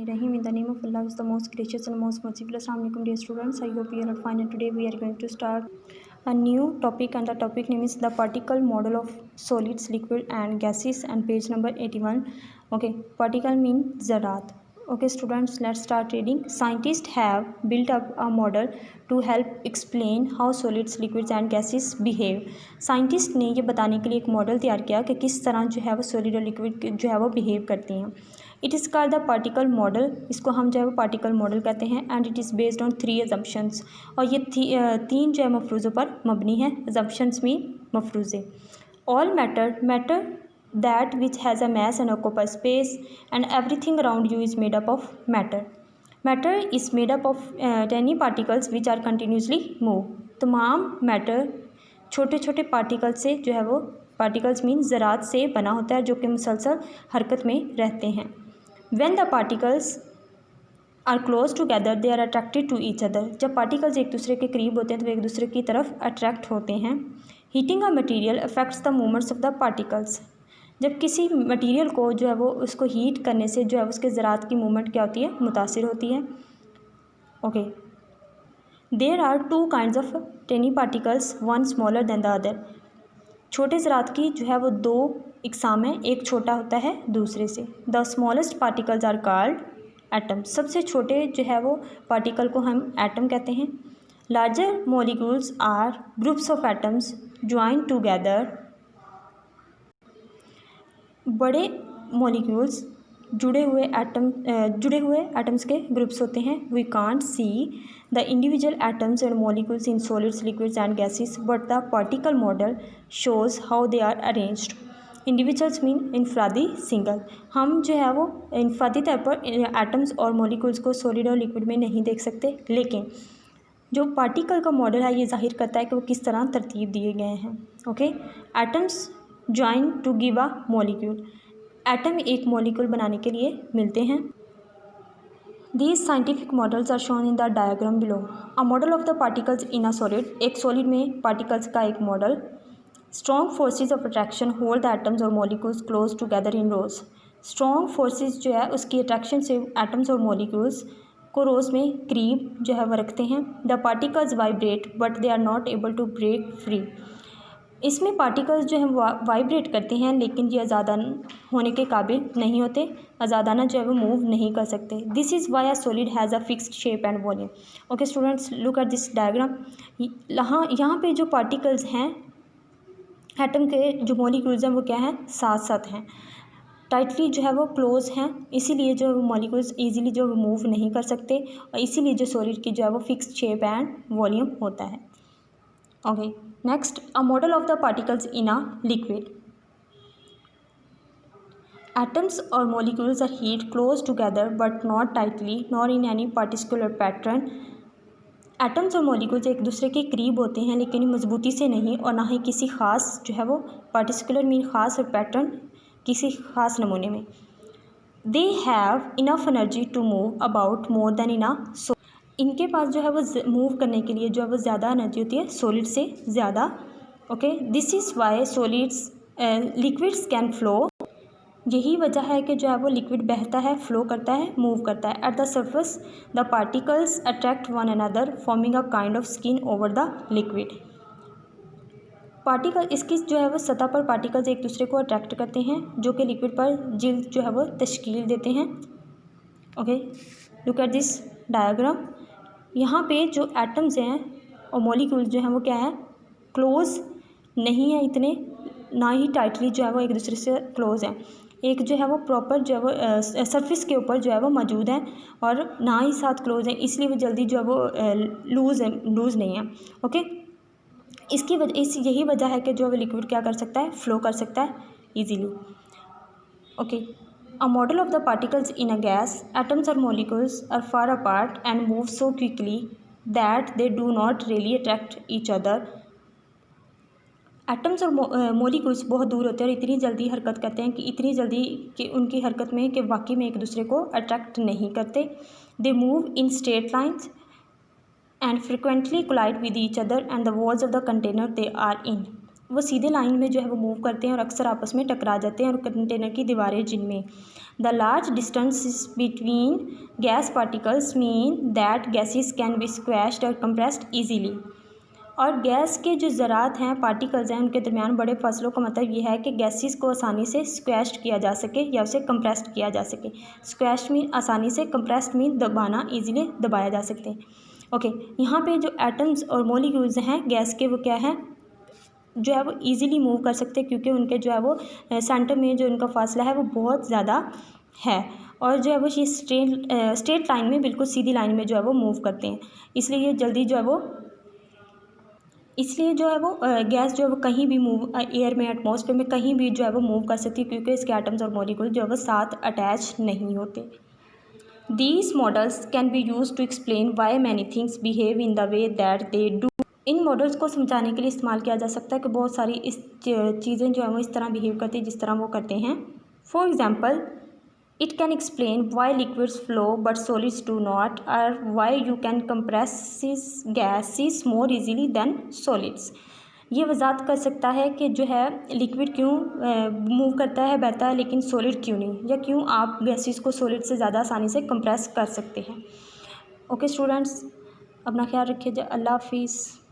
Bismillahirrahmanirrahim. In the name of Allah is the most gracious and most merciful. Assalamu alaikum dear students. I hope you are fine, and today we are going to start a new topic, and the topic name is the particle model of solids, liquid and gases, and page number 81. Okay, particle mean zarat. Okay students, let's start reading. Scientists have built up a model to help explain how solids, liquids and gases behave. Scientist ने ये बताने के लिए एक model तैयार किया कि किस तरह जो है वो सॉलिड और लिक्विड जो है वो बिहेव करती हैं. It is called the particle model. इसको हम जो है वो पार्टिकल मॉडल कहते हैं. And it is based on 3 assumptions. और ये 3 जो है मफरूज़ों पर मबनी है. अजम्पशंस मीन मफरूज़े. All matter that which has a mass and occupies space, and everything around you is made up of matter. Matter is made up of tiny particles which are continuously move. तमाम matter छोटे छोटे particle से जो है वो particles mean ज़रात से बना होता है जो कि मुसलसल हरकत में रहते हैं. When the particles are close together they are attracted to each other. जब पार्टिकल्स एक दूसरे के करीब होते हैं तो वे एक दूसरे की तरफ अट्रैक्ट होते हैं. Heating a material affects the movements of the particles. जब किसी मटेरियल को जो है वो उसको हीट करने से जो है उसके ज़रात की मूवमेंट क्या होती है, मुतासिर होती है. Okay, there are 2 kinds of tiny particles, one smaller than the other. छोटे ज़रात की जो है वो 2 इकसाम है, एक छोटा होता है दूसरे से. The smallest particles are called atom. सबसे छोटे जो है वो पार्टिकल को हम एटम कहते हैं. Larger molecules are groups of atoms join together. बड़े मॉलिक्यूल्स जुड़े हुए एटम्स के ग्रुप्स होते हैं. We can't see the individual atoms and molecules in solids, liquids and gases, but the particle model shows how they are arranged. Individuals mean इनफरादी, single. हम जो है वो इनफरादी तौर पर एटम्स और मॉलिक्यूल्स को सॉलिड और लिक्विड में नहीं देख सकते, लेकिन जो पार्टिकल का मॉडल है ये जाहिर करता है कि वो किस तरह तरतीब दिए गए हैं. Okay, atoms join to give a molecule. Atom एक मॉलिक्यूल बनाने के लिए मिलते हैं. These scientific models are shown in the diagram below. A model of the particles in a solid. एक सॉलिड में पार्टिकल्स का एक model. Strong forces of attraction hold the atoms और molecules close together in rows. Strong forces जो है उसकी attraction से atoms और मॉलिक्यूल्स को रोज में करीब जो है वह रखते हैं. The particles vibrate but they are not able to break free. इसमें पार्टिकल्स जो है वाइब्रेट करते हैं लेकिन ये आज़ादाना होने के काबिल नहीं होते, आज़ादाना जो है वो मूव नहीं कर सकते. This is why a solid has a fixed shape and volume. Okay students, look at this diagram. यहाँ पे जो पार्टिकल्स हैं एटम के, जो मॉलिक्यूल्स हैं वो क्या हैं, साथ साथ हैं, टाइटली जो है वो क्लोज हैं. इसीलिए जो मॉलिक्यूल्स ईजिली जो मूव नहीं कर सकते और इसीलिए जो सॉलिड की जो है वो फिक्स्ड शेप एंड वॉल्यूम होता है. Okay, next, a model of the particles in a liquid. Atoms or molecules are heat close together but not tightly nor in any particular pattern. Atoms और molecules एक दूसरे के करीब होते हैं लेकिन मजबूती से नहीं और ना ही किसी ख़ास जो है वो particular मीन ख़ास और पैटर्न किसी ख़ास नमूने में. They have enough energy to move about more than in a solid. इनके पास जो है वो मूव करने के लिए जो है वो ज़्यादा एनर्जी होती है सॉलिड से ज़्यादा. Okay, this is why solids liquids can flow. यही वजह है कि जो है वो लिक्विड बहता है, फ्लो करता है, मूव करता है. At the surface the particles attract one another forming a kind of skin over the liquid. Particle इसकी जो है वो सतह पर पार्टिकल्स एक दूसरे को अट्रैक्ट करते हैं जो कि लिक्विड पर जिल्द जो है वो तश्कील देते हैं. Okay, look at this diagram. यहाँ पे जो एटम्स हैं और मॉलिक्यूल्स जो हैं वो क्या है, क्लोज नहीं है इतने, ना ही टाइटली जो है वो एक दूसरे से क्लोज हैं. एक जो है वो प्रॉपर जो है वो सरफेस के ऊपर जो है वो मौजूद है और ना ही साथ क्लोज हैं, इसलिए वो जल्दी जो है वो लूज़ नहीं है. ओके, इसकी वजह यही वजह है कि जो है लिक्विड क्या कर सकता है, फ्लो कर सकता है easily. Okay, a model of the particles in a gas. Atoms or molecules are far apart and move so quickly that they do not really attract each other. Atoms और molecules बहुत दूर होते हैं और इतनी जल्दी हरकत करते हैं कि इतनी जल्दी कि उनकी हरकत में कि वाकई में एक दूसरे को अट्रैक्ट नहीं करते. They move in straight lines and frequently collide with each other and the walls of the container they are in. वो सीधे लाइन में जो है वो मूव करते हैं और अक्सर आपस में टकरा जाते हैं और कंटेनर की दीवारें जिनमें. The large distances between gas particles mean that gases can be squashed और कंप्रेस्ड ईजीली। और गैस के जो ज़रात हैं, पार्टिकल्स हैं, उनके दरमियान बड़े फासलों का मतलब ये है कि गैसेस को आसानी से स्क्वैश्ड किया जा सके या उसे कंप्रेस्ड किया जा सके। स्क्वैश्ड मीन आसानी से, कंप्रेस्ड मीन दबाना, ईजिली दबाया जा सकते हैं। ओके, यहाँ पे जो एटम्स और मॉलिक्यूल्स हैं गैस के, वो क्या है, जो है वो ईजिली मूव कर सकते हैं, क्योंकि उनके जो है वो सेंटर में जो उनका फासला है वो बहुत ज़्यादा है, और जो है वो ये स्ट्रेट लाइन में, बिल्कुल सीधी लाइन में जो है वो मूव करते हैं। इसलिए जल्दी जो है वो गैस जो है वो कहीं भी मूव, एयर में, एटमॉस्फेयर में कहीं भी जो है वो मूव कर सकती है, क्योंकि इसके एटम्स और मॉलिक्यूल जो है वो साथ अटैच नहीं होते। These models can be used to explain why many things behave in the way that they do. In models को समझाने के लिए इस्तेमाल किया जा सकता है कि बहुत सारी इस चीज़ें जो है वो इस तरह बिहेव करती हैं जिस तरह वो करते हैं। For example, it can explain why liquids flow but solids do not, और why you can compress gases more easily than solids. ये वजाहत कर सकता है कि जो है लिक्विड क्यों मूव करता है, बहता है, लेकिन सॉलिड क्यों नहीं, या क्यों आप गैसेस को सॉलिड से ज़्यादा आसानी से कंप्रेस कर सकते हैं। ओके स्टूडेंट्स, अपना ख्याल रखिए। अल्लाह हाफिज़।